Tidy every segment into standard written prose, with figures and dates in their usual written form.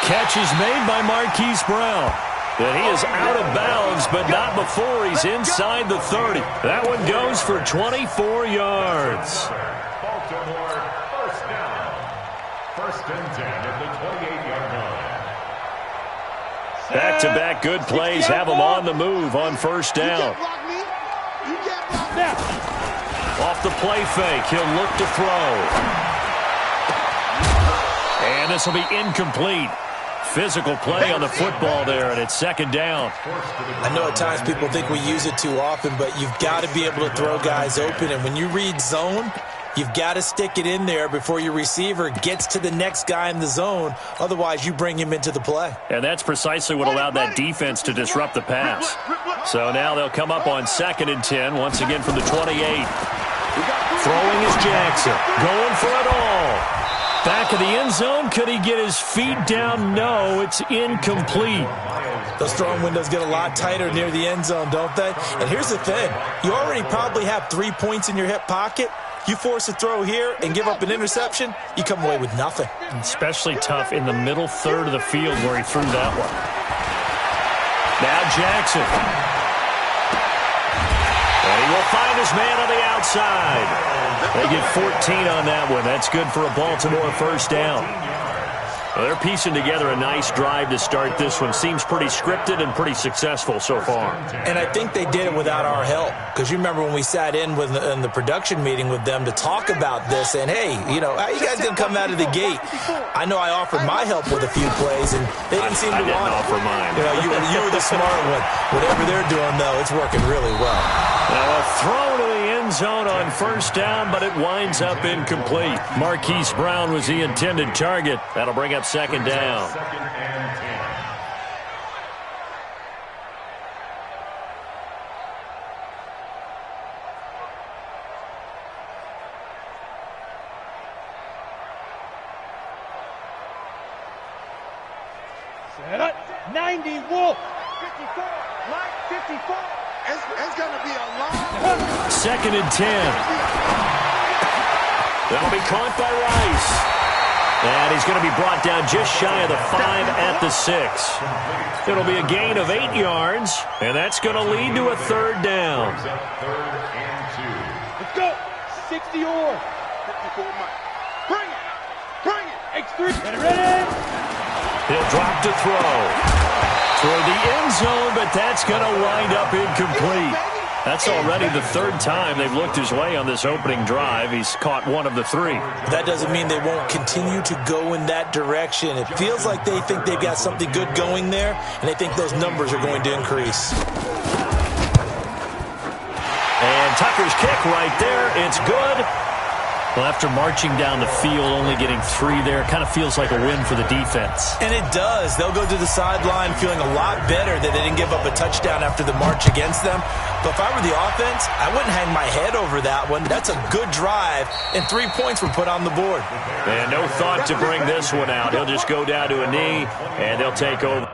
catch is made by Marquise Brown. And he is out of bounds, but not before he's inside the 30. That one goes for 24 yards. Baltimore, first down. First and 10 at the 28-yard line. Back-to-back good plays have him on the move on first down. Off the play fake, he'll look to throw. And this will be incomplete. Physical play on the football there, and it's second down. I know at times people think we use it too often, but you've got to be able to throw guys open. And when you read zone, you've got to stick it in there before your receiver gets to the next guy in the zone. Otherwise, you bring him into the play. And that's precisely what allowed that defense to disrupt the pass. So now they'll come up on second and 10, once again from the 28. Throwing is Jackson, going for it all. Back of the end zone. Could he get his feet down? No, it's incomplete. Those throwing windows get a lot tighter near the end zone, don't they? And here's the thing. You already probably have 3 points in your hip pocket. You force a throw here and give up an interception, you come away with nothing. Especially tough in the middle third of the field where he threw that one. Now Jackson. And he will find his man on the outside. They get 14 on that one. That's good for a Baltimore first down. Well, they're piecing together a nice drive to start this one. Seems pretty scripted and pretty successful so far. And I think they did it without our help. Because you remember when we sat in the production meeting with them to talk about this. And, hey, you know, how you guys going to come out of the gate? I know I offered my help with a few plays, and they didn't seem to want it. I didn't offer mine. You know, you were the smart one. Whatever they're doing, though, it's working really well. Now a throw to the end zone on first down, but it winds up incomplete. Marquise Brown was the intended target. That'll bring up second down. Second and 10. Set up. 90 Wolf. 54. Mike 54. It's going to be a long. Second and 10. That'll be caught by Rice. And he's going to be brought down just shy of the 5 at the 6. It'll be a gain of 8 yards, and that's going to lead to a third down. Third and 2. Let's go. 60 or 54 Mike. Bring it. Bring it. X3. Get it ready. He'll drop to throw. Toward the end zone, but that's going to wind up incomplete. That's already the third time they've looked his way on this opening drive. He's caught one of the 3. That doesn't mean they won't continue to go in that direction. It feels like they think they've got something good going there, and they think those numbers are going to increase. And Tucker's kick right there. It's good. Well, after marching down the field, only getting 3 there, kind of feels like a win for the defense. And it does. They'll go to the sideline feeling a lot better that they didn't give up a touchdown after the march against them. But if I were the offense, I wouldn't hang my head over that one. That's a good drive, and 3 points were put on the board. And no thought to bring this one out. He'll just go down to a knee, and they'll take over.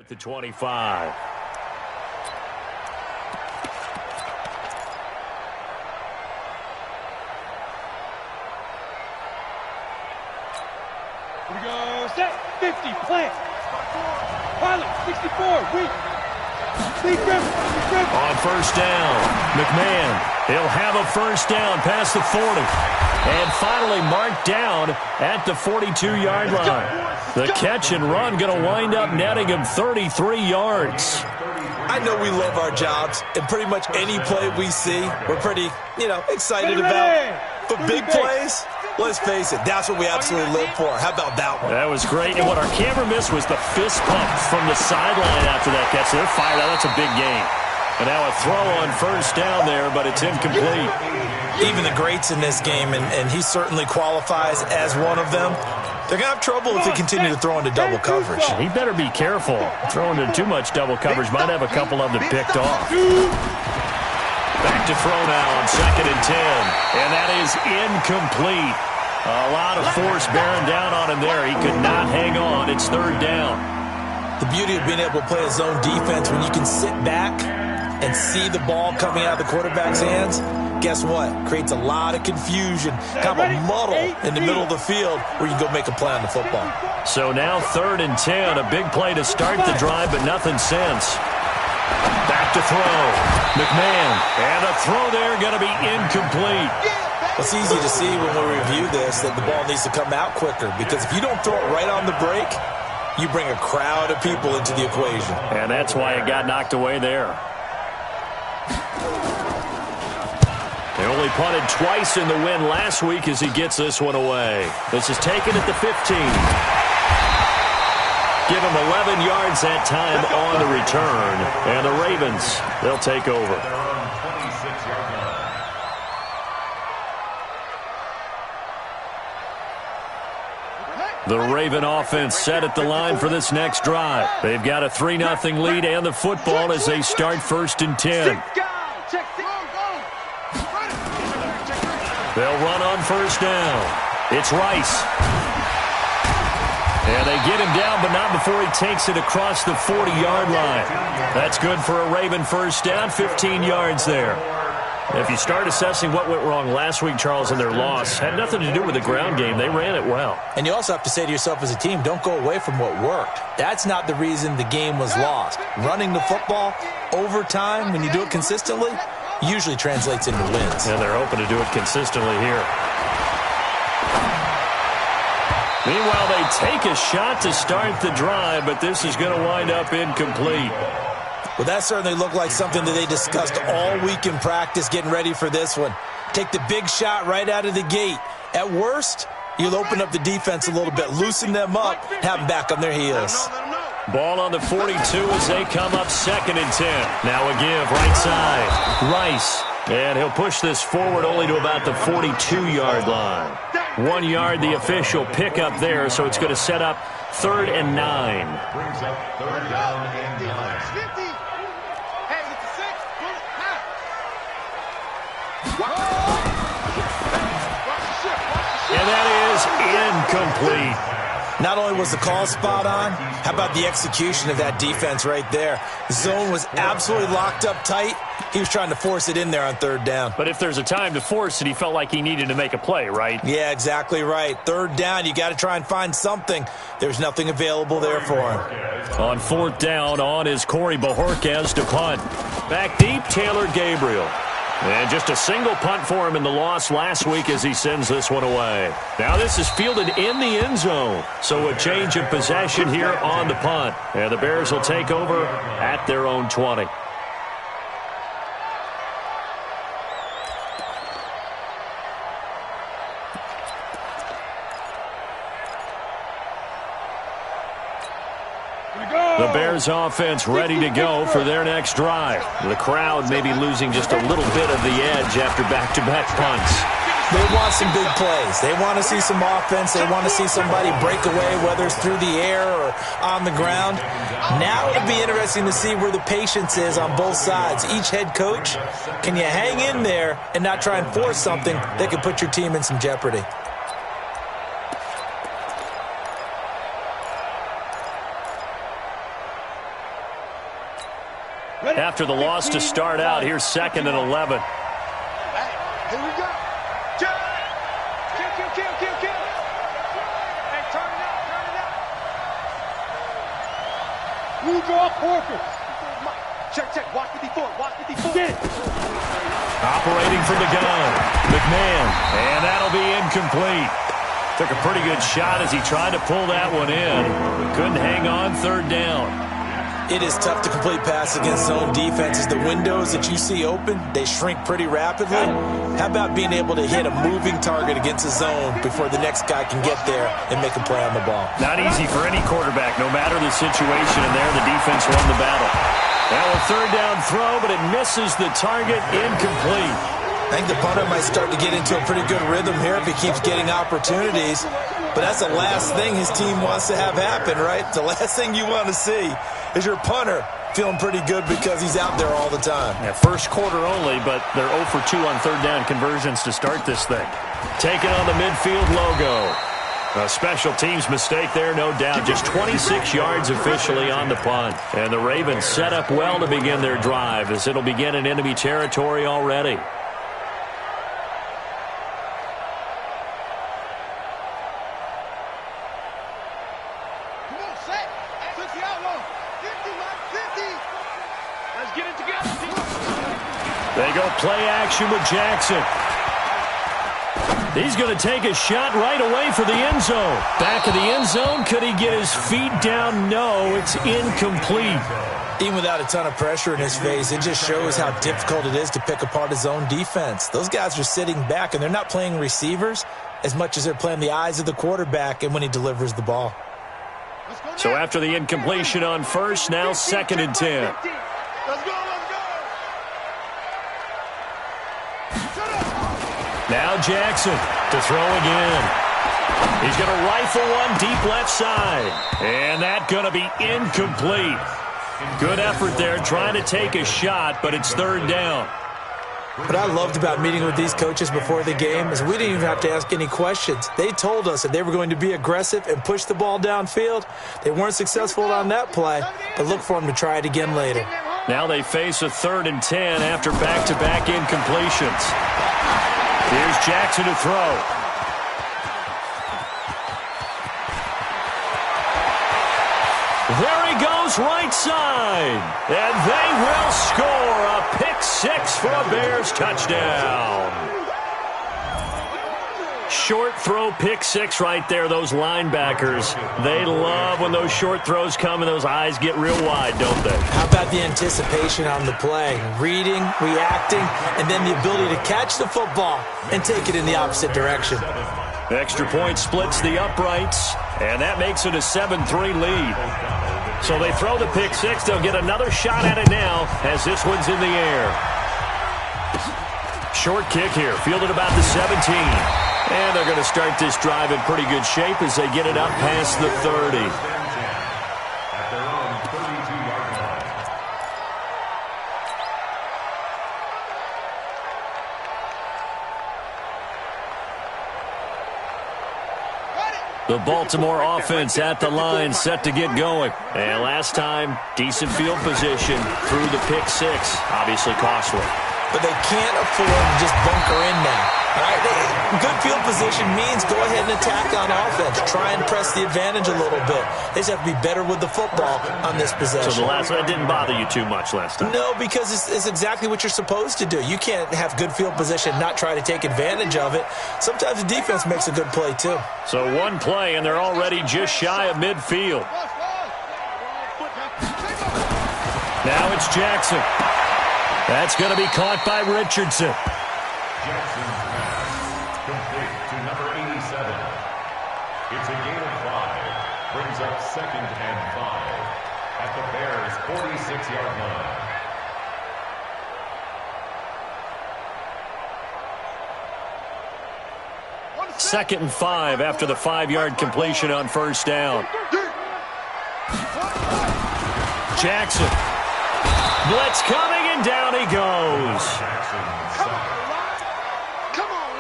At the 25. Here we go. Set. 50. Plant. Pilot. 64. Weak. Lee Griffin. On first down, McMahon. He'll have a first down past the 40. And finally marked down at the 42-yard line. The catch and run going to wind up netting him 33 yards. I know we love our jobs, and pretty much any play we see, we're pretty, excited about. But big plays, let's face it, that's what we absolutely live for. How about that one? That was great. And what our camera missed was the fist pump from the sideline after that catch. They're fired out. That's a big game. And now a throw on first down there, but it's incomplete. Even the greats in this game, and he certainly qualifies as one of them, They're going to have trouble if they continue to throw into double coverage. He better be careful. Throwing into too much double coverage might have a couple of them picked off. Back to throw now on 2nd and 10. And that is incomplete. A lot of force bearing down on him there. He could not hang on. It's 3rd down. The beauty of being able to play a zone defense when you can sit back and see the ball coming out of the quarterback's hands, guess what? Creates a lot of confusion, kind of a muddle in the middle of the field where you can go make a play on the football. So now 3rd and 10. A big play to start the drive, but nothing since. Back to throw. McMahon. And a throw there going to be incomplete. It's easy to see when we review this that the ball needs to come out quicker, because if you don't throw it right on the break, you bring a crowd of people into the equation. And that's why it got knocked away there. They only punted twice in the win last week as he gets this one away. This is taken at the 15. Give him 11 yards that time on the return. And the Ravens, they'll take over. The Raven offense set at the line for this next drive. They've got a 3-0 lead and the football as they start 1st and 10. They'll run on 1st down. It's Rice. And they get him down, but not before he takes it across the 40-yard line. That's good for a Raven 1st down, 15 yards there. If you start assessing what went wrong last week, Charles, in their loss, had nothing to do with the ground game. They ran it well. And you also have to say to yourself as a team, don't go away from what worked. That's not the reason the game was lost. Running the football over time, when you do it consistently, usually translates into wins. And they're hoping to do it consistently here. Meanwhile, they take a shot to start the drive, but this is going to wind up incomplete. Well, that certainly looked like something that they discussed all week in practice getting ready for this one. Take the big shot right out of the gate. At worst, you'll open up the defense a little bit, loosen them up, have them back on their heels. Ball on the 42 as they come up 2nd and 10. Now a give, right side. Rice. And he'll push this forward only to about the 42-yard line. 1 yard, the official pickup there, so it's going to set up 3rd and 9. Brings up 3rd down and 9. And that is incomplete. Not only was the call spot on, how about the execution of that defense right there? The zone was absolutely locked up tight. He was trying to force it in there on 3rd down. But if there's a time to force it, he felt like he needed to make a play, right? Yeah, exactly right. 3rd down, you got to try and find something. There's nothing available there for him. On 4th down, on is Corey Bojorquez to punt. Back deep, Taylor Gabriel. And just a single punt for him in the loss last week as he sends this one away. Now this is fielded in the end zone. So a change of possession here on the punt. And the Bears will take over at their own 20. The Bears offense ready to go for their next drive. The crowd may be losing just a little bit of the edge after back-to-back punts. They want some big plays. They want to see some offense. They want to see somebody break away, whether it's through the air or on the ground. Now it'll be interesting to see where the patience is on both sides. Each head coach, can you hang in there and not try and force something that could put your team in some jeopardy? After the loss to start out, here's 2nd and 11. Here we go. Kill. Hey, turn it out. You draw Porker. Check. Watch 54. Operating from the gun. McMahon. And that'll be incomplete. Took a pretty good shot as he tried to pull that one in. Couldn't hang on 3rd down. It is tough to complete pass against zone defenses. The windows that you see open, they shrink pretty rapidly. How about being able to hit a moving target against a zone before the next guy can get there and make a play on the ball? Not easy for any quarterback, no matter the situation, and there the defense won the battle. Now a 3rd down throw, but it misses the target, incomplete. I think the punter might start to get into a pretty good rhythm here if he keeps getting opportunities. But that's the last thing his team wants to have happen, right? The last thing you want to see is your punter feeling pretty good because he's out there all the time. Yeah, first quarter only, but they're 0 for 2 on third down conversions to start this thing. Taking on the midfield logo. A special teams mistake there, no doubt. Just 26 yards officially on the punt. And the Ravens set up well to begin their drive as it'll begin in enemy territory already. They go play action with Jackson. He's going to take a shot right away for the end zone. Back of the end zone. Could he get his feet down? No, it's incomplete. Even without a ton of pressure in his face, it just shows how difficult it is to pick apart his own defense. Those guys are sitting back, and they're not playing receivers as much as they're playing the eyes of the quarterback and when he delivers the ball. So after the incompletion on first, now 2nd and 10. Let's go, let's go. Now Jackson to throw again. He's going to rifle one deep left side. And that's going to be incomplete. Good effort there trying to take a shot, but it's third down. What I loved about meeting with these coaches before the game is we didn't even have to ask any questions. They told us that they were going to be aggressive and push the ball downfield. They weren't successful on that play, but look for them to try it again later. Now they face a 3rd and 10 after back-to-back incompletions. Here's Jackson to throw. There he goes, right side. And they will score a pick 6 for a Bears touchdown. Short throw, pick 6 right there, those linebackers. They love when those short throws come and those eyes get real wide, don't they? How about the anticipation on the play? Reading, reacting, and then the ability to catch the football and take it in the opposite direction. Extra point splits the uprights, and that makes it a 7-3 lead. So they throw the pick 6. They'll get another shot at it now as this one's in the air. Short kick here, fielded about the 17. And they're going to start this drive in pretty good shape as they get it up past the 30. At their own 32-yard line. The Baltimore offense at the line, set to get going. And last time, decent field position through the pick 6. Obviously costly. But they can't afford to just bunker in now. All right? Good field position means go ahead and attack on offense. Try and press the advantage a little bit. They just have to be better with the football on this possession. So that didn't bother you too much last time? No, because it's exactly what you're supposed to do. You can't have good field position and not try to take advantage of it. Sometimes the defense makes a good play, too. So one play, and they're already just shy of midfield. Now it's Jackson. That's going to be caught by Richardson. Jackson's pass complete to number 87. It's a gain of 5. Brings up 2nd and 5 at the Bears' 46-yard line. Second and 5 after the 5-yard completion on first down. Jackson. Blitz coming, and down he goes. Come on,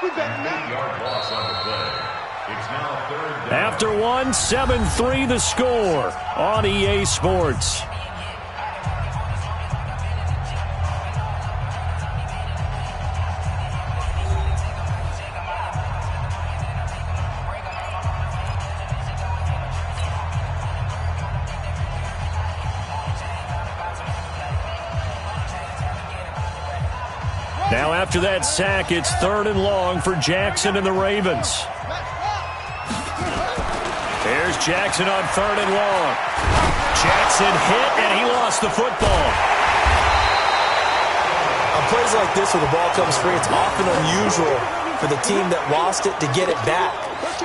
we better now. 8-yard loss on the play. It's now 3rd down. After 7-3 the score on EA Sports. Now after that sack, it's 3rd and long for Jackson and the Ravens. There's Jackson on 3rd and long. Jackson hit, and he lost the football. On plays like this where the ball comes free, it's often unusual for the team that lost it to get it back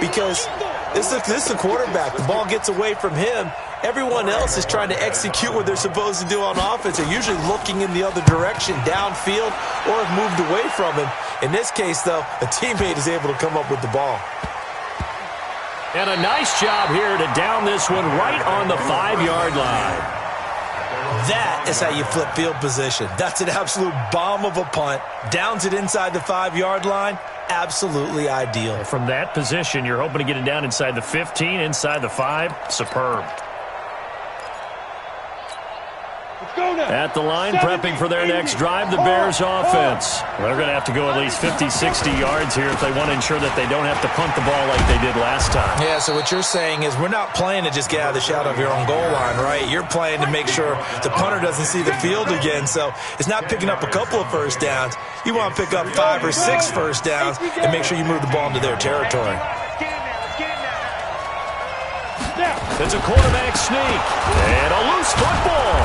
because This is the quarterback. The ball gets away from him. Everyone else is trying to execute what they're supposed to do on offense. They're usually looking in the other direction, downfield, or have moved away from him. In this case, though, a teammate is able to come up with the ball. And a nice job here to down this one right on the 5-yard line. That is how you flip field position. That's an absolute bomb of a punt. Downs it inside the 5-yard line. Absolutely ideal. From that position, you're hoping to get it down inside the 15, inside the 5. Superb. At the line, prepping for their next drive, the Bears offense. They're going to have to go at least 50, 60 yards here if they want to ensure that they don't have to punt the ball like they did last time. Yeah, so what you're saying is we're not playing to just get out of the shadow of your own goal line, right? You're playing to make sure the punter doesn't see the field again. So it's not picking up a couple of first downs. You want to pick up 5 or 6 first downs and make sure you move the ball into their territory. It's a quarterback sneak and a loose football.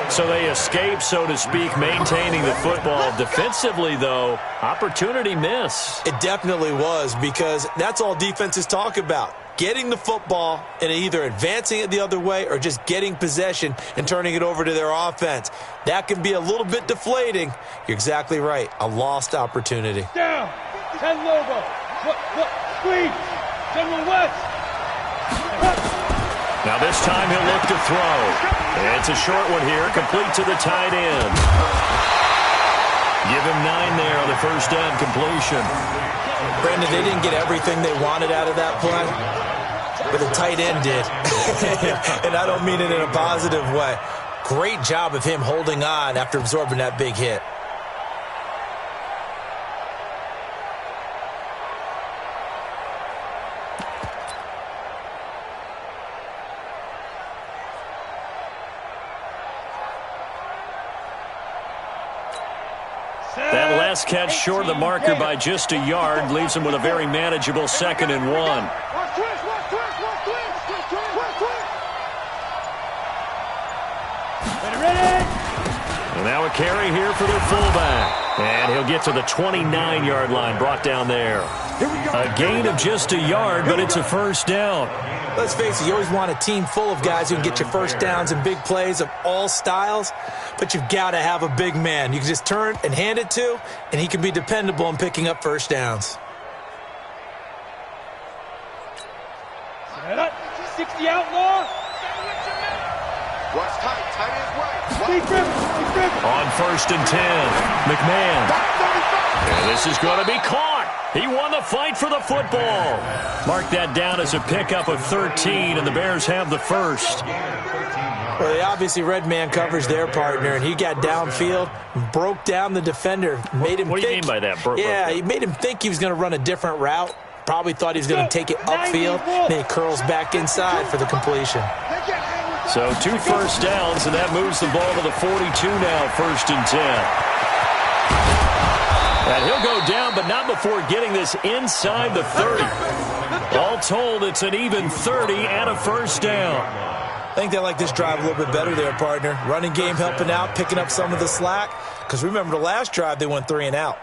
So they escape, so to speak, maintaining the football. Defensively, though, opportunity miss. It definitely was, because that's all defenses talk about. Getting the football and either advancing it the other way or just getting possession and turning it over to their offense. That can be a little bit deflating. You're exactly right. A lost opportunity. Down. 10 logo. Squeeze. General West. Now this time he'll look to throw. It's a short one here, complete to the tight end. Give him 9 there on the first down completion. Brandon, they didn't get everything they wanted out of that play, but the tight end did. And I don't mean it in a positive way. Great job of him holding on after absorbing that big hit. That last catch short of the marker by just a yard leaves him with a very manageable 2nd and 1. And now a carry here for their fullback. And he'll get to the 29-yard line, brought down there. A gain of just a yard, but it's a first down. Let's face it, you always want a team full of guys who can get you first downs and big plays of all styles, but you've got to have a big man you can just turn and hand it to, and he can be dependable in picking up first downs. 60 outlaw. Watch tight, tight end right. On 1st and 10, McMahon. And this is going to be caught. He won the fight for the football. Mark that down as a pickup of 13, and the Bears have the first. Well, they obviously red man coverage their partner, and he got downfield, broke down the defender, made him What do you mean by that? He made him think he was going to run a different route. Probably thought he was going to take it upfield. Then he curls back inside for the completion. So 2 first downs, and that moves the ball to the 42 now, 1st and 10. And he'll go down, but not before getting this inside the 30. All told, it's an even 30 and a first down. I think they like this drive a little bit better there, partner. Running game helping out, picking up some of the slack. Because remember, the last drive, they went 3 and out.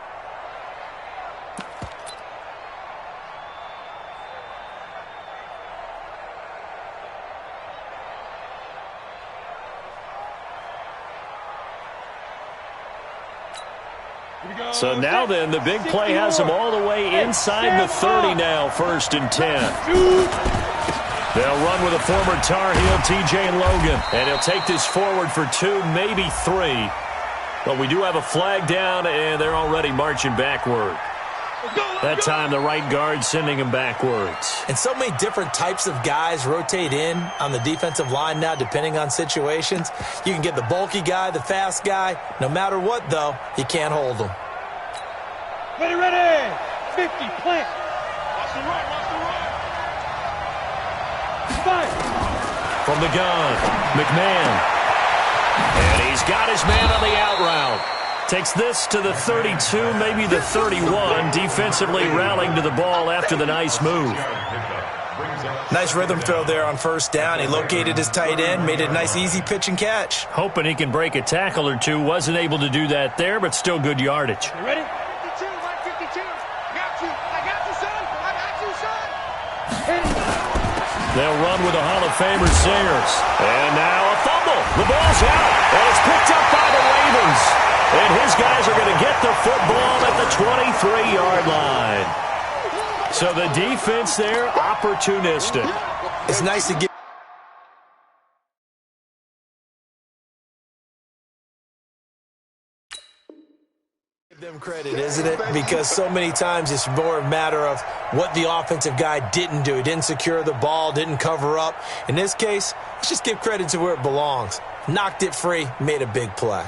So now then, the big play has them all the way inside the 30 now, 1st and 10. They'll run with a former Tar Heel, TJ Logan, and he'll take this forward for 2, maybe 3. But we do have a flag down, and they're already marching backward. That time, the right guard sending him backwards. And so many different types of guys rotate in on the defensive line now, depending on situations. You can get the bulky guy, the fast guy. No matter what, though, you can't hold them. Ready. 50, plant. Watch the right. From the gun, McMahon. And he's got his man on the out route. Takes this to the 32, maybe the 31, defensively rallying to the ball after the nice move. Nice rhythm throw there on 1st down. He located his tight end, made it a nice easy pitch and catch. Hoping he can break a tackle or two. Wasn't able to do that there, but still good yardage. You ready? 52, 152. I got you, son. I got you, son. They'll run with the Hall of Famer Sayers. And now a fumble. The ball's out, and it's picked up by the Ravens. And his guys are going to get the football at the 23-yard line. So the defense there, opportunistic. It's nice to get them credit, isn't it? Because so many times it's more a matter of what the offensive guy didn't do. He didn't secure the ball, didn't cover up. In this case, let's just give credit to where it belongs. Knocked it free, made a big play.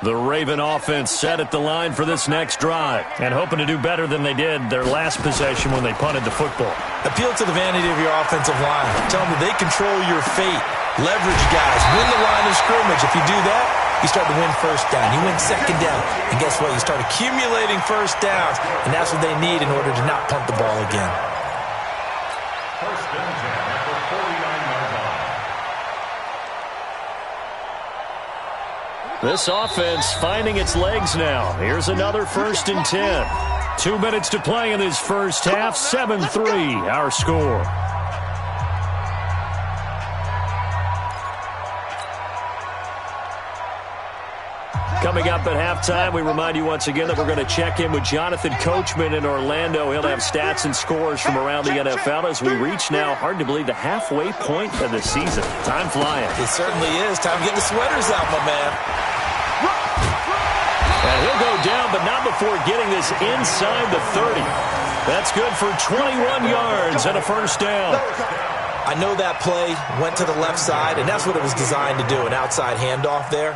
The Raven offense set at the line for this next drive and hoping to do better than they did their last possession when they punted the football. Appeal to the vanity of your offensive line. Tell them that they control your fate. Leverage guys. Win the line of scrimmage. If you do that, you start to win first down. You win second down. And guess what? You start accumulating first downs. And that's what they need in order to not punt the ball again. First down at the 49-yard line. This offense finding its legs now. Here's another 1st and 10. 2 minutes to play in this first half. 7-3 our score. Coming up at halftime, we remind you once again that we're going to check in with Jonathan Coachman in Orlando. He'll have stats and scores from around the NFL as we reach now, hard to believe, the halfway point of the season. Time flying. It certainly is. Time to get the sweaters out, my man. And he'll go down, but not before getting this inside the 30. That's good for 21 yards and a first down. I know that play went to the left side, and that's what it was designed to do, an outside handoff there.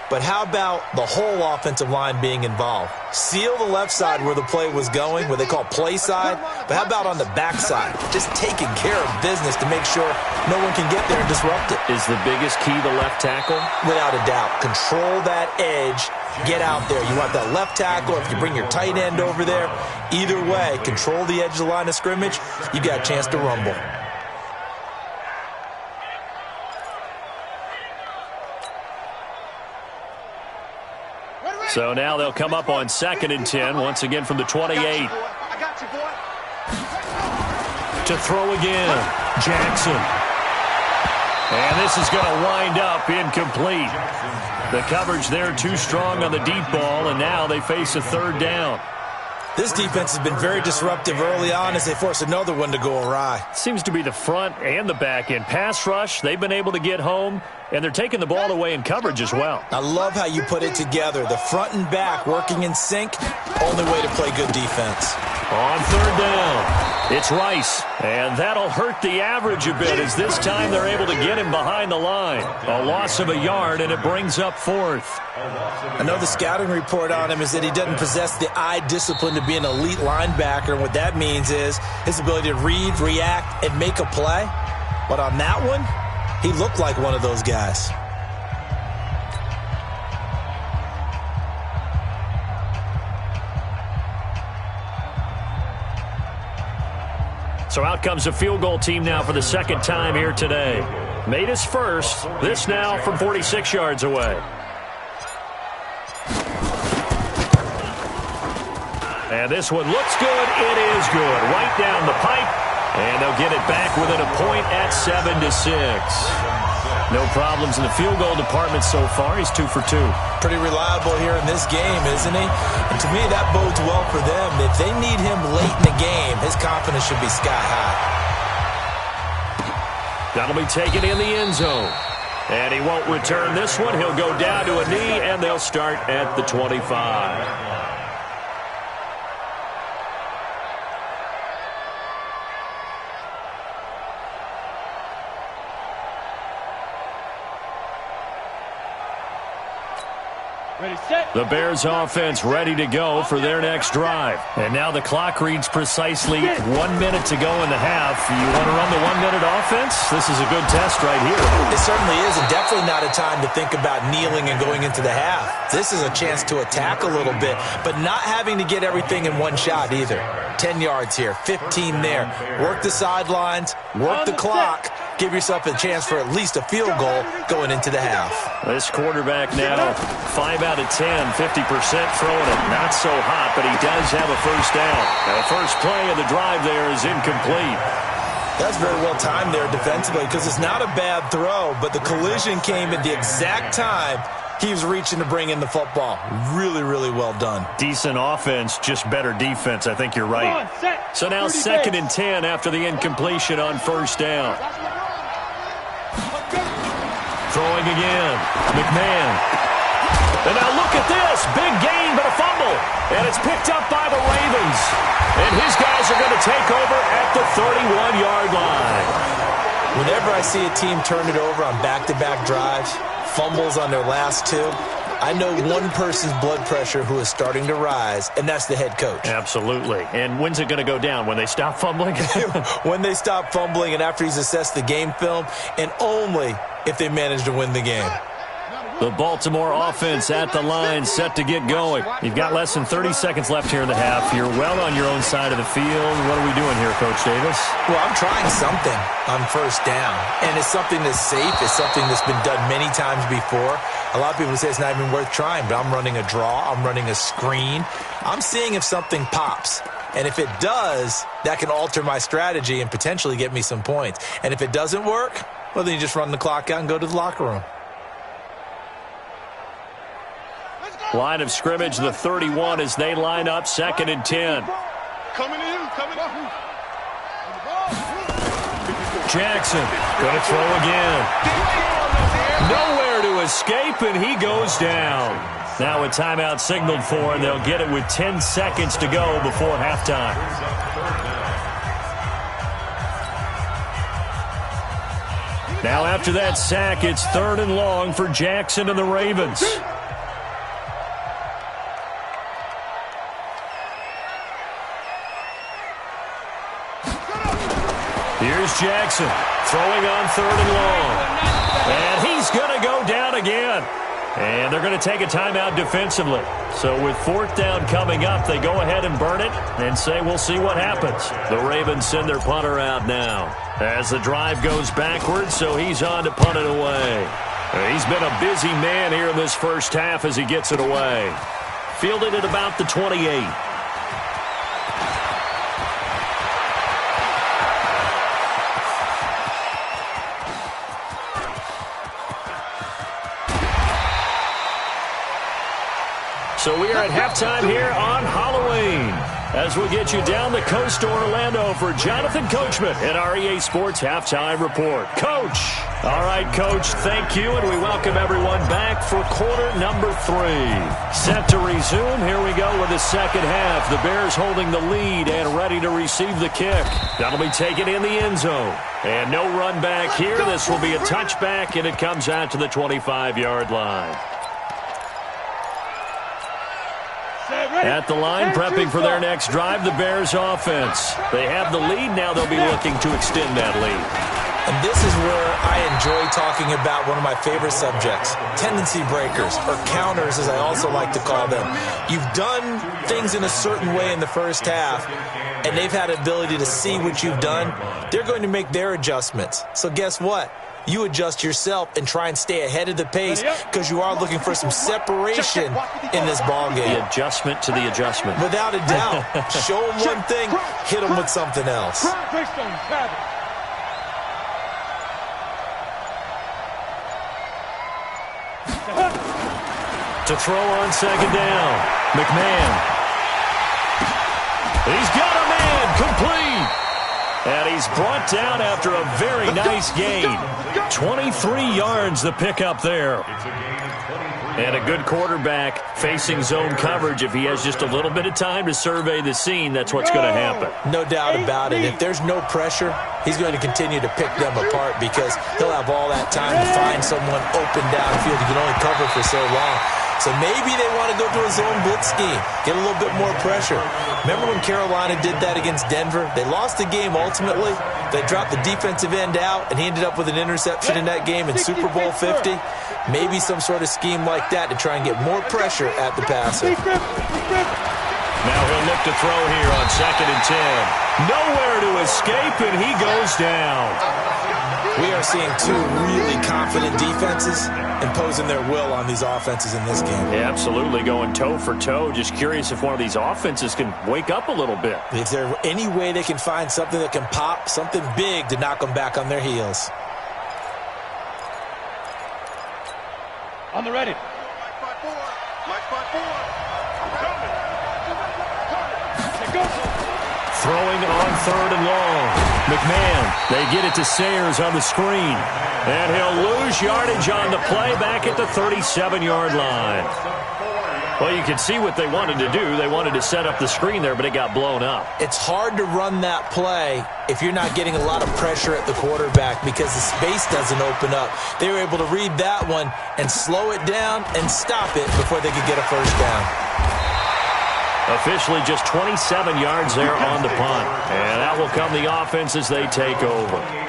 But how about the whole offensive line being involved? Seal the left side where the play was going, what they call play side. But how about on the back side? Just taking care of business to make sure no one can get there and disrupt it. Is the biggest key the left tackle? Without a doubt. Control that edge. Get out there. You want that left tackle. If you bring your tight end over there, either way, control the edge of the line of scrimmage, you got a chance to rumble. So now they'll come up on 2nd and 10, once again from the 28. I got you, boy. To throw again, Jackson. And this is going to wind up incomplete. The coverage there too strong on the deep ball, and now they face a 3rd down. This defense has been very disruptive early on as they force another one to go awry. Seems to be the front and the back end. Pass rush, they've been able to get home, and they're taking the ball away in coverage as well. I love how you put it together. The front and back working in sync, only way to play good defense. On 3rd down, it's Rice, and that'll hurt the average a bit as this time they're able to get him behind the line. A loss of a yard, and it brings up 4th. I know the scouting report on him is that he doesn't possess the eye discipline to be an elite linebacker, and what that means is his ability to read, react, and make a play. But on that one, he looked like one of those guys. So out comes a field goal team now for the 2nd time here today. Made his first. This now from 46 yards away. And this one looks good. It is good. Right down the pipe. And they'll get it back within a point at 7-6. No problems in the field goal department so far. He's 2 for 2. Pretty reliable here in this game, isn't he? And to me, that bodes well for them. If they need him late in the game, his confidence should be sky high. That'll be taken in the end zone. And he won't return this one. He'll go down to a knee, and they'll start at the 25. Ready, set. The Bears offense ready to go for their next drive. And now the clock reads precisely 1 minute to go in the half. You want to run the 1 minute offense? This is a good test right here. It certainly is, and definitely not a time to think about kneeling and going into the half. This is a chance to attack a little bit, but not having to get everything in one shot either. 10 yards here, 15 there. Work the sidelines, work the clock. Give yourself a chance for at least a field goal going into the half. This quarterback now, 5 out of 10, 50% throwing it. Not so hot, but he does have a first down. And the first play of the drive there is incomplete. That's very well timed there defensively because it's not a bad throw, but the collision came at the exact time he was reaching to bring in the football. Really, really well done. Decent offense, just better defense. I think you're right. So now 2nd and 10 after the incompletion on 1st down. Throwing again. McMahon. And now look at this. Big gain, but a fumble. And it's picked up by the Ravens. And his guys are going to take over at the 31-yard line. Whenever I see a team turn it over on back-to-back drives, fumbles on their last two, I know one person's blood pressure who is starting to rise, and that's the head coach. Absolutely. And when's it going to go down? When they stop fumbling? When they stop fumbling and after he's assessed the game film, and only if they manage to win the game. The Baltimore offense at the line, set to get going. You've got less than 30 seconds left here in the half. You're well on your own side of the field. What are we doing here, Coach Davis? Well, I'm trying something on 1st down, and it's something that's safe. It's something that's been done many times before. A lot of people say it's not even worth trying, but I'm running a draw. I'm running a screen. I'm seeing if something pops. And if it does, that can alter my strategy and potentially get me some points. And if it doesn't work, well, then you just run the clock out and go to the locker room. Line of scrimmage, the 31 as they line up, 2nd and 10. Coming in, coming in. Jackson going to throw again. Nowhere to escape, and he goes down. Now a timeout signaled for, and they'll get it with 10 seconds to go before halftime. Now after that sack, it's 3rd and long for Jackson and the Ravens. Here's Jackson throwing on 3rd and long. And he's going to go down again. And they're going to take a timeout defensively. So with 4th down coming up, they go ahead and burn it and say we'll see what happens. The Ravens send their punter out now as the drive goes backwards, so he's on to punt it away. He's been a busy man here in this first half as he gets it away. Fielded at about the 28. So we are at halftime here on Halloween as we get you down the coast to Orlando for Jonathan Coachman at our EA Sports Halftime Report. Coach. All right, Coach, thank you, and we welcome everyone back for quarter number 3. Set to resume. Here we go with the second half. The Bears holding the lead and ready to receive the kick. That'll be taken in the end zone. And no run back here. This will be a touchback, and it comes out to the 25-yard line. At the line, prepping for their next drive, the Bears offense. They have the lead. Now they'll be looking to extend that lead. And this is where I enjoy talking about one of my favorite subjects, tendency breakers, or counters as I also like to call them. You've done things in a certain way in the first half, and they've had the ability to see what you've done. They're going to make their adjustments. So guess what? You adjust yourself and try and stay ahead of the pace because you are looking for some separation in this ballgame. The adjustment to the adjustment. Without a doubt. Show them one thing, hit them with something else. To throw on second down, McMahon. He's got a man, complete. And he's brought down after a very nice gain. 23 yards the pickup there. And a good quarterback facing zone coverage. If he has just a little bit of time to survey the scene, that's what's going to happen. No doubt about it. If there's no pressure, he's going to continue to pick them apart because he'll have all that time to find someone open downfield. He can only cover for so long. So maybe they want to go to a zone blitz scheme, get a little bit more pressure. Remember when Carolina did that against Denver? They lost the game ultimately. They dropped the defensive end out, and he ended up with an interception in that game in Super Bowl 50. Maybe some sort of scheme like that to try and get more pressure at the passer. Now he'll look to throw here on 2nd and 10. Nowhere to escape, and he goes down. We are are seeing two really confident defenses imposing their will on these offenses in this game. Yeah, absolutely, going toe for toe. Just curious if one of these offenses can wake up a little bit. If there's any way they can find something that can pop, something big to knock them back on their heels. On the ready. Throwing on 3rd and long. McMahon, they get it to Sayers on the screen. And he'll lose yardage on the play back at the 37-yard line. Well, you can see what they wanted to do. They wanted to set up the screen there, but it got blown up. It's hard to run that play if you're not getting a lot of pressure at the quarterback because the space doesn't open up. They were able to read that one and slow it down and stop it before they could get a first down. Officially just 27 yards there on the punt. And that will come the offense as they take over.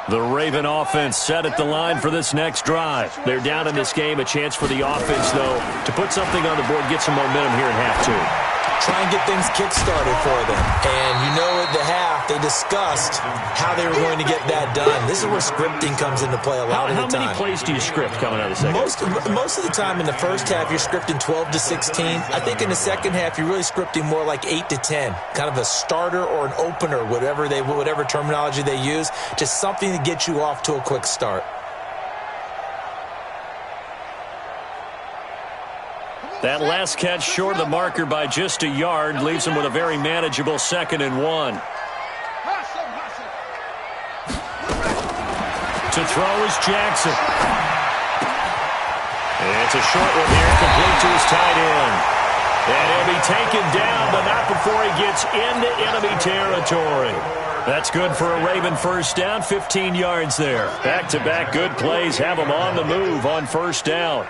The Raven offense set at the line for this next drive. They're down in this game. A chance for the offense, though, to put something on the board, get some momentum here in half two. Try and get things kick-started for them. And you know at the half, they discussed how they were going to get that done. This is where scripting comes into play a lot of the time. How many plays do you script coming out of the second? Most of the time in the first half, you're scripting 12 to 16. I think in the second half, you're really scripting more like 8 to 10. Kind of a starter or an opener, whatever terminology they use. Just something to get you off to a quick start. That last catch short of the marker by just a yard leaves him with a very manageable 2nd and 1. To throw is Jackson. It's a short one here, complete to his tight end. And he'll be taken down, but not before he gets into enemy territory. That's good for a Raven first down, 15 yards there. Back-to-back good plays have him on the move on first down.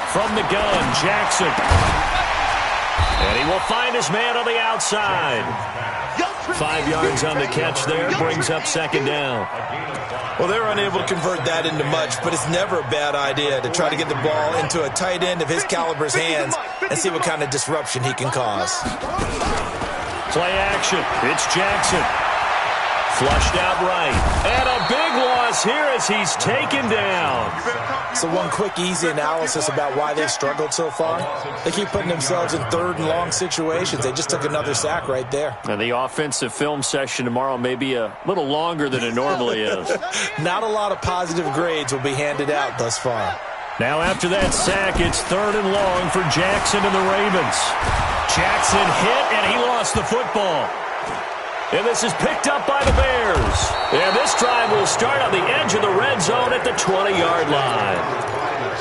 From the gun, Jackson. And he will find his man on the outside. 5 yards on the catch there, brings up 2nd down. Well, they were unable to convert that into much, but it's never a bad idea to try to get the ball into a tight end of his caliber's hands and see what kind of disruption he can cause. Play action. It's Jackson. Flushed out right. And a big loss here as he's taken down. So one quick, easy analysis about why they've struggled so far. They keep putting themselves in 3rd and long situations. They just took another sack right there. And the offensive film session tomorrow may be a little longer than it normally is. Not a lot of positive grades will be handed out thus far. Now after that sack, it's 3rd and long for Jackson and the Ravens. Jackson hit, and he lost the football. And this is picked up by the Bears. And this drive will start on the edge of the red zone at the 20-yard line.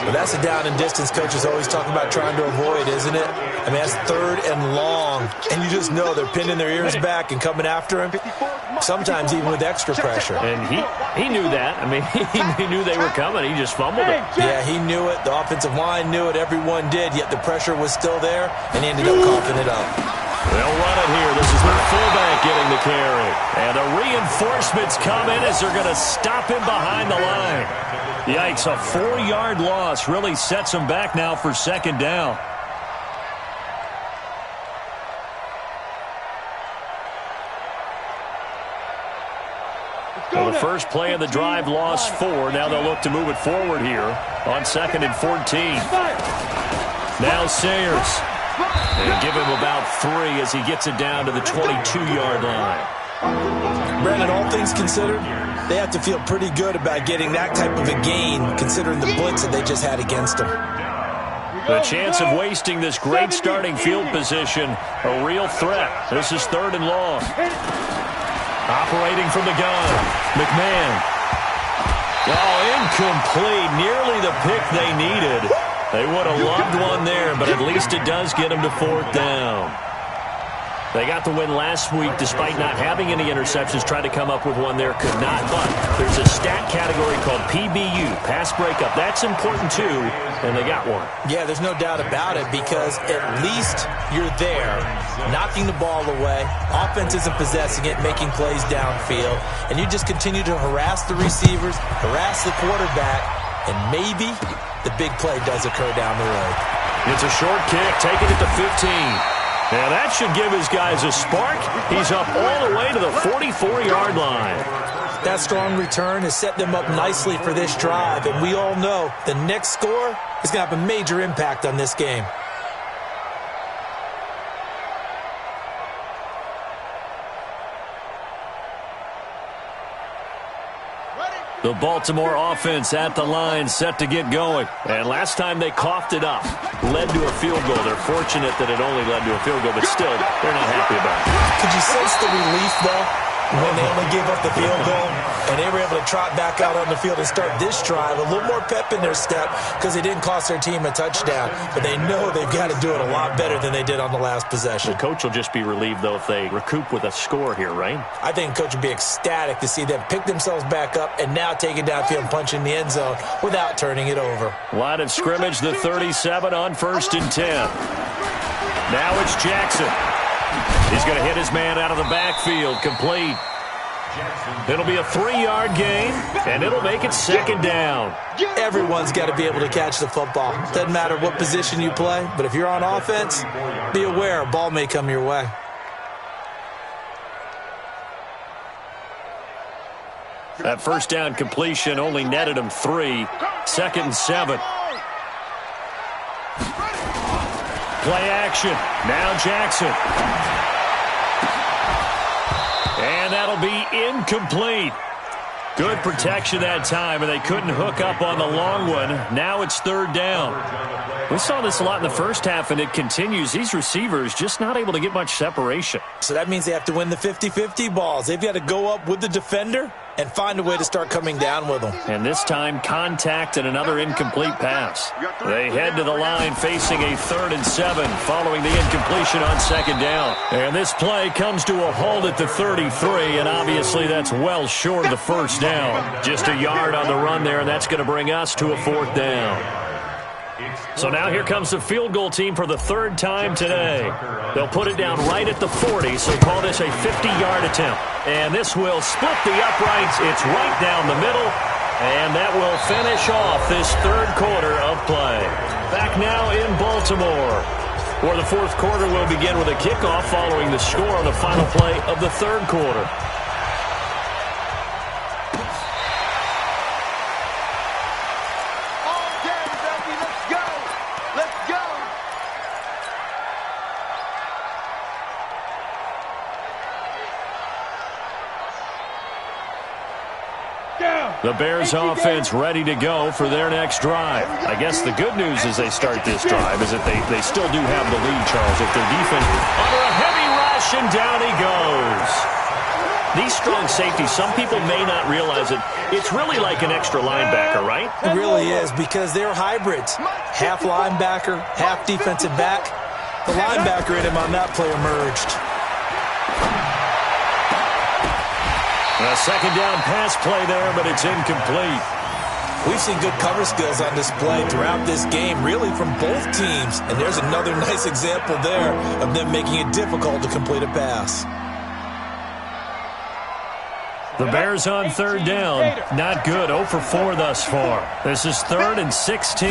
Well, that's a down and distance coaches always talking about trying to avoid, isn't it? I mean, that's 3rd and long. And you just know they're pinning their ears back and coming after him, sometimes even with extra pressure. And he knew that. I mean, he knew they were coming. He just fumbled it. Yeah, he knew it. The offensive line knew it. Everyone did, yet the pressure was still there, and he ended up coughing it up. They'll run it here. This is their fullback getting the carry. And the reinforcements come in as they're going to stop him behind the line. Yikes, a 4-yard loss really sets him back now for 2nd down. Well, the first play of the drive lost 4. Now they'll look to move it forward here on 2nd and 14. Now Sayers. And give him about 3 as he gets it down to the 22-yard line. Brandon, all things considered, they have to feel pretty good about getting that type of a gain, considering the blitz that they just had against them. The chance of wasting this great starting field position, a real threat. This is 3rd and long. Operating from the gun, McMahon. Oh, incomplete. Nearly the pick they needed. They would have loved one there, but at least it does get them to 4th down. They got the win last week despite not having any interceptions. Tried to come up with one there, could not. But there's a stat category called PBU, pass breakup. That's important too, and they got one. Yeah, there's no doubt about it because at least you're there, knocking the ball away. Offense isn't possessing it, making plays downfield. And you just continue to harass the receivers, harass the quarterback, and maybe the big play does occur down the road. It's a short kick, taking it to 15. Now that should give his guys a spark. He's up all the way to the 44-yard line. That strong return has set them up nicely for this drive, and we all know the next score is going to have a major impact on this game. The Baltimore offense at the line, set to get going. And last time they coughed it up, led to a field goal. They're fortunate that it only led to a field goal, but still, they're not happy about it. Could you sense the relief, though, when they only gave up the field goal and they were able to trot back out on the field and start this drive? A little more pep in their step because they didn't cost their team a touchdown, but they know they've got to do it a lot better than they did on the last possession. The coach will just be relieved, though, if they recoup with a score here, right? I think the coach would be ecstatic to see them pick themselves back up and now take it downfield and punch in the end zone without turning it over. Line of scrimmage, the 37 on 1st and 10. Now it's Jackson. He's going to hit his man out of the backfield, complete. It'll be a 3-yard gain, and it'll make it 2nd down. Everyone's got to be able to catch the football. Doesn't matter what position you play, but if you're on offense, be aware a ball may come your way. That first down completion only netted him 3. 2nd and 7. Play action. Now Jackson. And that'll be incomplete. Good protection that time, and they couldn't hook up on the long one. Now it's 3rd down. We saw this a lot in the first half, and it continues. These receivers just not able to get much separation. So that means they have to win the 50-50 balls. They've got to go up with the defender and find a way to start coming down with them. And this time, contact and another incomplete pass. They head to the line facing a 3rd and 7 following the incompletion on 2nd down. And this play comes to a halt at the 33, and obviously that's well short of the first down. Just a yard on the run there, and that's going to bring us to a 4th down. So now here comes the field goal team for the 3rd time today. They'll put it down right at the 40, so call this a 50-yard attempt. And this will split the uprights. It's right down the middle, and that will finish off this 3rd quarter of play. Back now in Baltimore, where the 4th quarter will begin with a kickoff following the score on the final play of the 3rd quarter. The Bears offense ready to go for their next drive. I guess the good news as they start this drive is that they still do have the lead, Charles. If their defense under a heavy rush, and down he goes. These strong safeties, some people may not realize it. It's really like an extra linebacker, right? It really is, because they're hybrids. Half linebacker, half defensive back. The linebacker in him on that play emerged. A 2nd down pass play there, but it's incomplete. We've seen good cover skills on display throughout this game, really from both teams. And there's another nice example there of them making it difficult to complete a pass. The Bears on 3rd down. Not good. 0 for 4 thus far. This is 3rd and 16.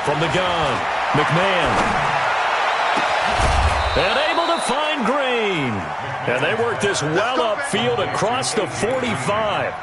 From the gun, McMahon. And able to find Green. And they work this well upfield across the 45.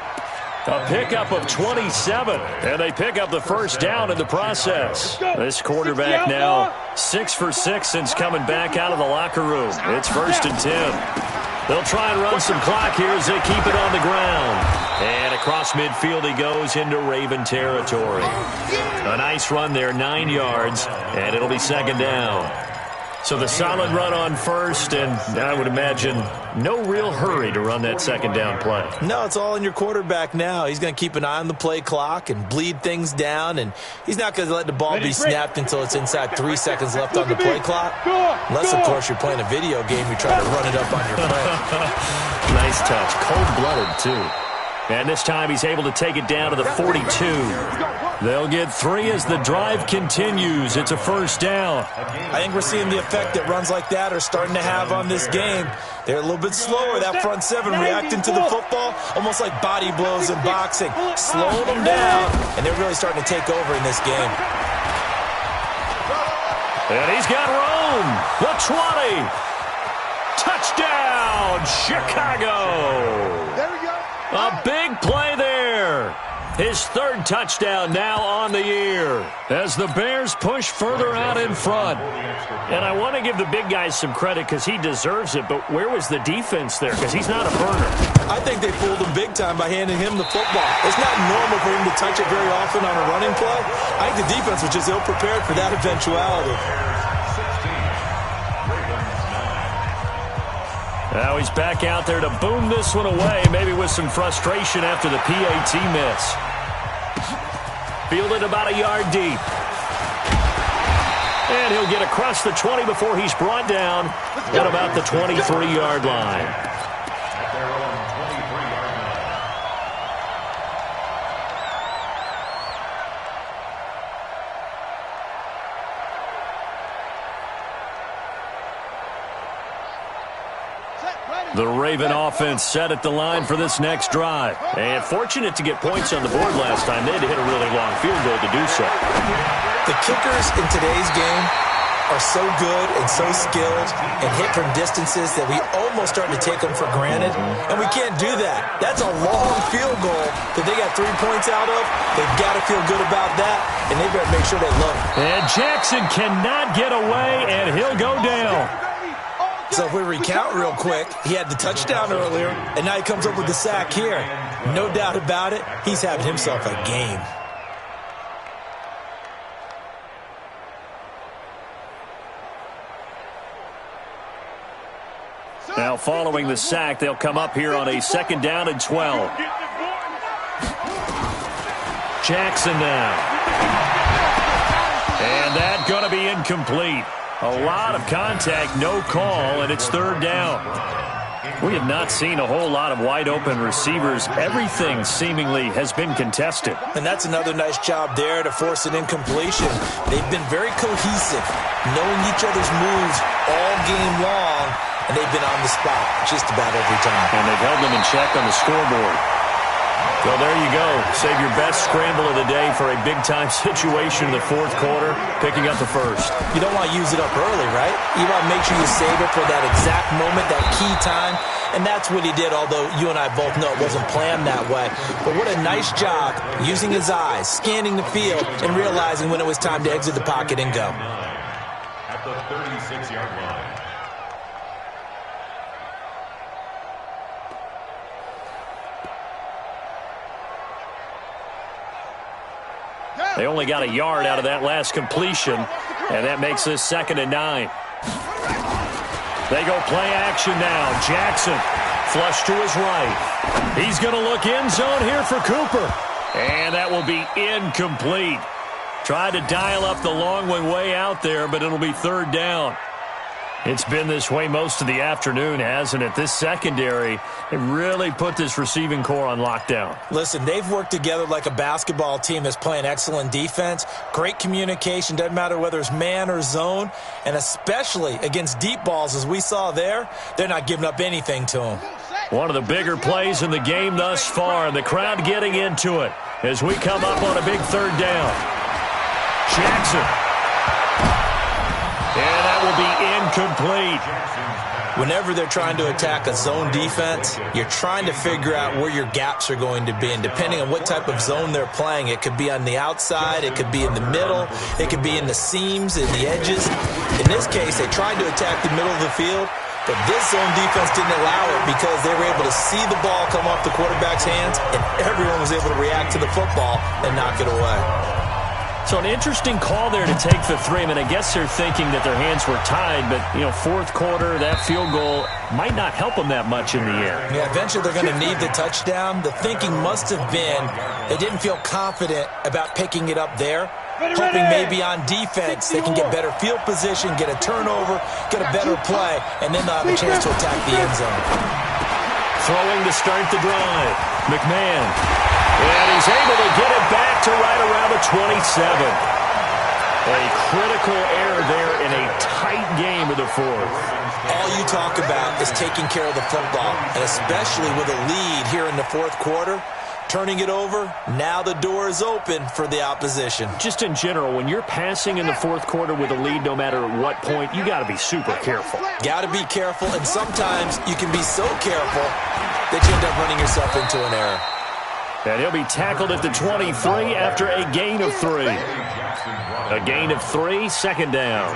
A pickup of 27. And they pick up the first down in the process. This quarterback now 6 for 6 since coming back out of the locker room. It's 1st and 10. They'll try and run some clock here as they keep it on the ground. And across midfield he goes into Raven territory. A nice run there, 9 yards, and it'll be 2nd down. So the solid run on first, and I would imagine no real hurry to run that second down play. No, it's all in your quarterback now. He's going to keep an eye on the play clock and bleed things down, and he's not going to let the ball be snapped until it's inside 3 seconds left on the play clock. Unless, of course, you're playing a video game, you try to run it up on your friend. Nice touch. Cold-blooded, too. And this time he's able to take it down to the 42. They'll get 3 as the drive continues. It's a first down. I think we're seeing the effect that runs like that are starting to have on this game. They're a little bit slower, that front seven, reacting to the football, almost like body blows in boxing, slowing them down, and they're really starting to take over in this game. And he's got room. The 20. Touchdown, Chicago. There we go. A big play there. His 3rd touchdown now on the year as the Bears push further out in front. And I want to give the big guy some credit because he deserves it, but where was the defense there? Because he's not a burner. I think they fooled him big time by handing him the football. It's not normal for him to touch it very often on a running play. I think the defense was just ill-prepared for that eventuality. Now he's back out there to boom this one away, maybe with some frustration after the PAT miss. Fielded about a yard deep. And he'll get across the 20 before he's brought down at about the 23-yard line. The Raven offense set at the line for this next drive. And fortunate to get points on the board last time. They had to hit a really long field goal to do so. The kickers in today's game are so good and so skilled and hit from distances that we almost start to take them for granted. And we can't do that. That's a long field goal that they got 3 points out of. They've got to feel good about that, and they better make sure they love it. And Jackson cannot get away, and he'll go down. So if we recount real quick, he had the touchdown earlier, and now he comes up with the sack here. No doubt about it, he's having himself a game. Now following the sack, they'll come up here on a 2nd down and 12. Jackson now. And that's going to be incomplete. A lot of contact, no call, and it's 3rd down. We have not seen a whole lot of wide-open receivers. Everything seemingly has been contested. And that's another nice job there to force an incompletion. They've been very cohesive, knowing each other's moves all game long, and they've been on the spot just about every time. And they've held them in check on the scoreboard. Well, there you go. Save your best scramble of the day for a big-time situation in the 4th quarter, picking up the 1st. You don't want to use it up early, right? You want to make sure you save it for that exact moment, that key time, and that's what he did, although you and I both know it wasn't planned that way. But what a nice job using his eyes, scanning the field, and realizing when it was time to exit the pocket and go. At the 36-yard line. They only got a yard out of that last completion, and that makes this 2nd and 9. They go play action now. Jackson, flush to his right. He's going to look end zone here for Cooper. And that will be incomplete. Tried to dial up the long one way out there, but it'll be 3rd down. It's been this way most of the afternoon, hasn't it? This secondary, they really put this receiving core on lockdown. Listen, they've worked together like a basketball team that's playing excellent defense. Great communication, doesn't matter whether it's man or zone. And especially against deep balls, as we saw there, they're not giving up anything to them. One of the bigger plays in the game thus far, and the crowd getting into it as we come up on a big 3rd down. Jackson. And that will be incomplete. Whenever they're trying to attack a zone defense, you're trying to figure out where your gaps are going to be. And depending on what type of zone they're playing, it could be on the outside, it could be in the middle, it could be in the seams, in the edges. In this case, they tried to attack the middle of the field, but this zone defense didn't allow it because they were able to see the ball come off the quarterback's hands, and everyone was able to react to the football and knock it away. So an interesting call there to take the 3. I mean, I guess they're thinking that their hands were tied, but, you know, fourth quarter, that field goal might not help them that much in the air. Yeah, eventually they're going to need the touchdown. The thinking must have been they didn't feel confident about picking it up there, hoping maybe on defense they can get better field position, get a turnover, get a better play, and then they'll have a chance to attack the end zone. Throwing to start the drive. McMahon. And he's able to get it back to right around the 27. A critical error there in a tight game of the fourth. All you talk about is taking care of the football, and especially with a lead here in the fourth quarter. Turning it over, now the door is open for the opposition. Just in general, when you're passing in the fourth quarter with a lead, no matter at what point, you got to be super careful. Got to be careful, and sometimes you can be so careful that you end up running yourself into an error. And he'll be tackled at the 23 after a gain of 3. A gain of 3, second down.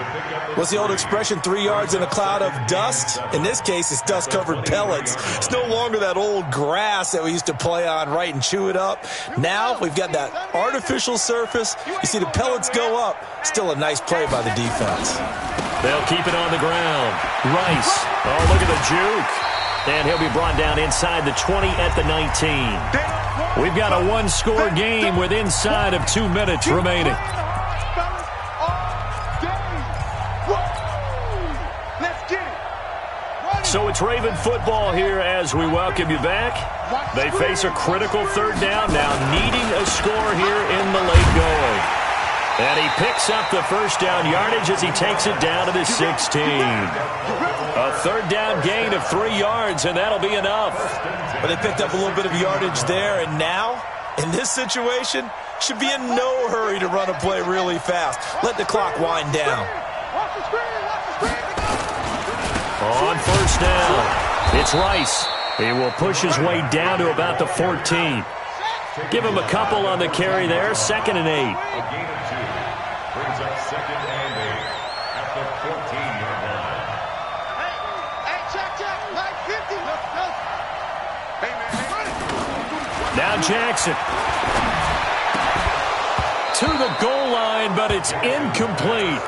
What's the old expression, 3 yards in a cloud of dust? In this case, it's dust-covered pellets. It's no longer that old grass that we used to play on, right, and chew it up. Now we've got that artificial surface. You see the pellets go up. Still a nice play by the defense. They'll keep it on the ground. Rice. Oh, look at the juke. And he'll be brought down inside the 20 at the 19. We've got a one-score game with inside of 2 minutes remaining. So it's Raven football here as we welcome you back. They face a critical third down now, needing a score here in the late going. And he picks up the first down yardage as he takes it down to the 16. A third down gain of 3 yards, and that'll be enough. But they picked up a little bit of yardage there, and now, in this situation, should be in no hurry to run a play really fast. Let the clock wind down. On first down, it's Rice. He will push his way down to about the 14. Give him a couple on the carry there, 2nd and 8. A gain of 2 brings up 2nd and 8 at the 14-yard line. Hey, check, like 50. Hey, man. Now Jackson. To the goal line, but it's incomplete.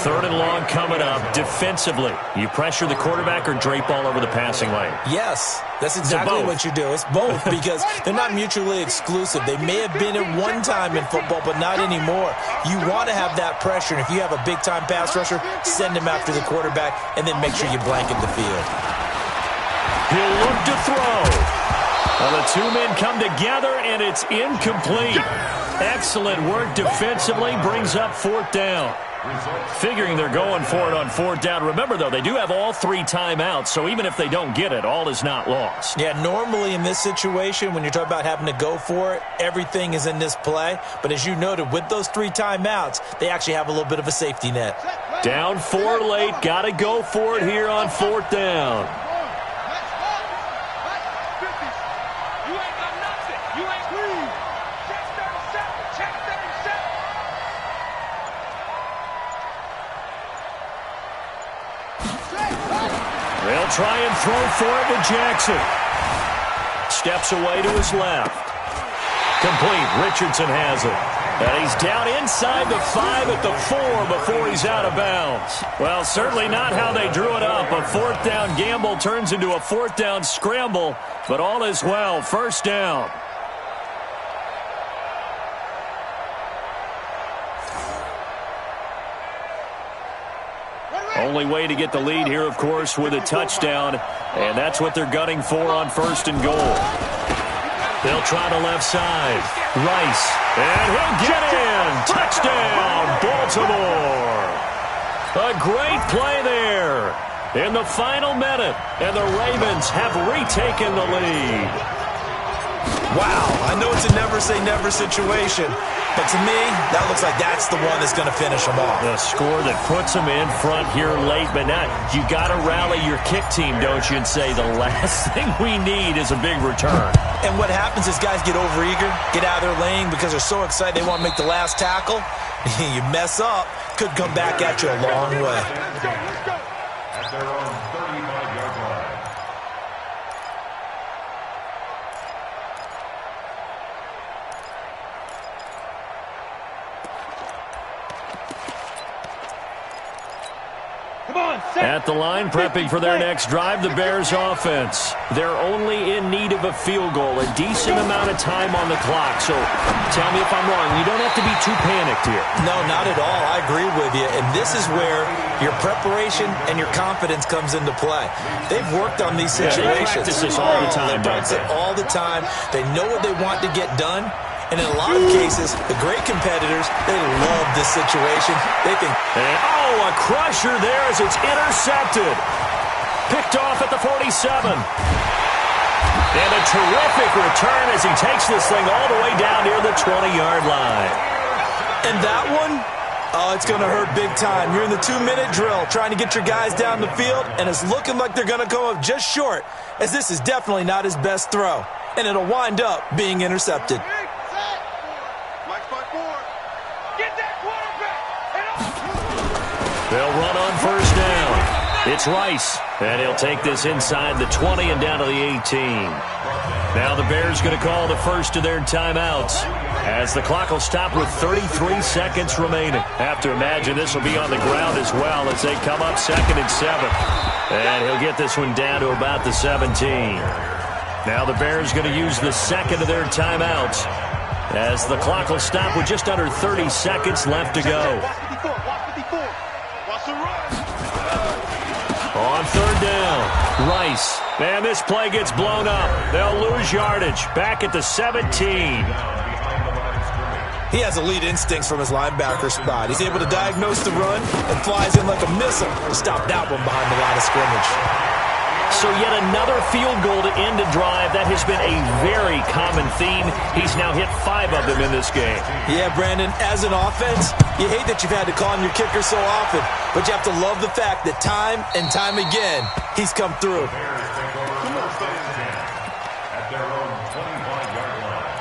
3rd and long coming up. Defensively, you pressure the quarterback or drape all over the passing lane? Yes, that's exactly what you do. It's both because they're not mutually exclusive. They may have been at one time in football, but not anymore. You want to have that pressure, and if you have a big-time pass rusher, send him after the quarterback, and then make sure you blanket the field. He'll look to throw. Well, the 2 men come together, and it's incomplete. Excellent work defensively, brings up 4th down. Figuring they're going for it on 4th down. Remember, though, they do have all 3 timeouts, so even if they don't get it, all is not lost. Yeah, normally in this situation, when you're talking about having to go for it, everything is in this play. But as you noted, with those 3 timeouts, they actually have a little bit of a safety net. Down 4 late, got to go for it here on 4th down. They'll try and throw for it to Jackson. Steps away to his left. Complete. Richardson has it. And he's down inside the 5 at the 4 before he's out of bounds. Well, certainly not how they drew it up. A 4th down gamble turns into a 4th down scramble, but all is well. First down. Only way to get the lead here, of course, with a touchdown, and that's what they're gunning for on 1st and goal. They'll try the left side. Rice, and he'll get in. Touchdown, Baltimore. A great play there in the final minute, and the Ravens have retaken the lead. Wow, I know it's a never-say-never situation, but to me, that looks like that's the one that's going to finish them off. The score that puts them in front here late, but now you got to rally your kick team, don't you, and say the last thing we need is a big return. And what happens is guys get overeager, get out of their lane because they're so excited they want to make the last tackle. You mess up, could come back at you a long way. At their own 35-yard line. At the line, prepping for their next drive, the Bears offense. They're only in need of a field goal, a decent amount of time on the clock. So tell me if I'm wrong. You don't have to be too panicked here. No, not at all. I agree with you. And this is where your preparation and your confidence comes into play. They've worked on these situations. They practice this all the time. They practice it all the time. They know what they want to get done. And in a lot of cases, the great competitors, they love this situation. They think, a crusher there as it's intercepted. Picked off at the 47. And a terrific return as he takes this thing all the way down near the 20-yard line. And that one, it's going to hurt big time. You're in the 2-minute drill trying to get your guys down the field, and it's looking like they're going to come up just short, as this is definitely not his best throw. And it'll wind up being intercepted. They'll run on first down. It's Rice, and he'll take this inside the 20 and down to the 18. Now the Bears going to call the first of their timeouts as the clock will stop with 33 seconds remaining. Have to imagine this will be on the ground as well as they come up 2nd and 7. And he'll get this one down to about the 17. Now the Bears going to use the second of their timeouts as the clock will stop with just under 30 seconds left to go. On third down, Rice. And this play gets blown up. They'll lose yardage. Back at the 17. He has elite instincts from his linebacker spot. He's able to diagnose the run and flies in like a missile to stop that one behind the line of scrimmage. So yet another field goal to end a drive. That has been a very common theme. He's now hit 5 of them in this game. Yeah, Brandon, as an offense, you hate that you've had to call on your kicker so often, but you have to love the fact that time and time again, he's come through. At their own 25-yard line.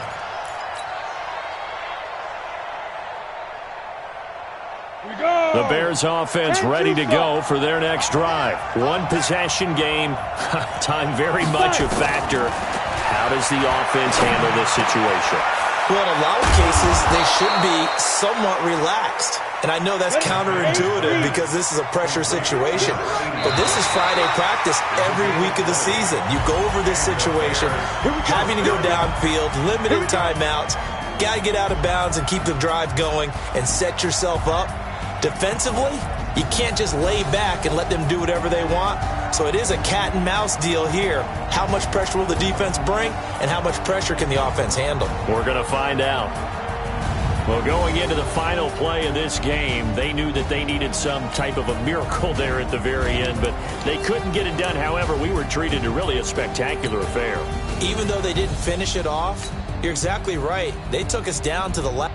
The Bears offense ready to go for their next drive. One possession game. Time very much a factor. How does the offense handle this situation? Well, in a lot of cases, they should be somewhat relaxed. And I know that's counterintuitive because this is a pressure situation. But this is Friday practice every week of the season. You go over this situation, having to go downfield, limited timeouts, got to get out of bounds and keep the drive going and set yourself up. Defensively, you can't just lay back and let them do whatever they want. So it is a cat and mouse deal here. How much pressure will the defense bring, and how much pressure can the offense handle? We're going to find out. Well, going into the final play of this game, they knew that they needed some type of a miracle there at the very end, but they couldn't get it done. However, we were treated to really a spectacular affair. Even though they didn't finish it off, you're exactly right. They took us down to the last.